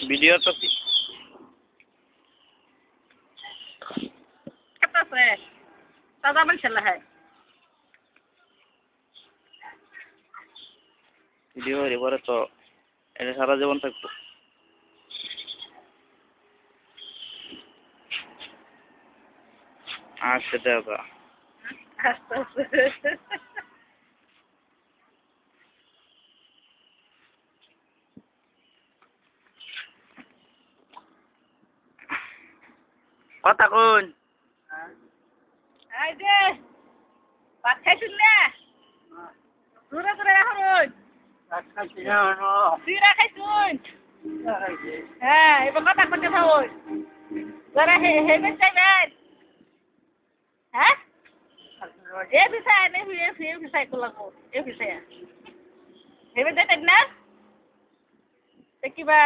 video তো কত আছে তাজা মাল খেলা হয় ভিডিও এবারে তো এটা সারা জীবন থাকবো আচ্ছা দাদা আস্তে আস্তে কথা কোন এই যে ভাত খাইছিস না দূরে দূরে এখন সিরা খাইছুন হ্যাঁ এবার কথা করতে থাকো যারা হেবেন চাইবেন হ্যাঁ এ বিষয় নেই এ বিষয় তো লাগবো এ বিষয় হেবেন চাইতেন না কিবা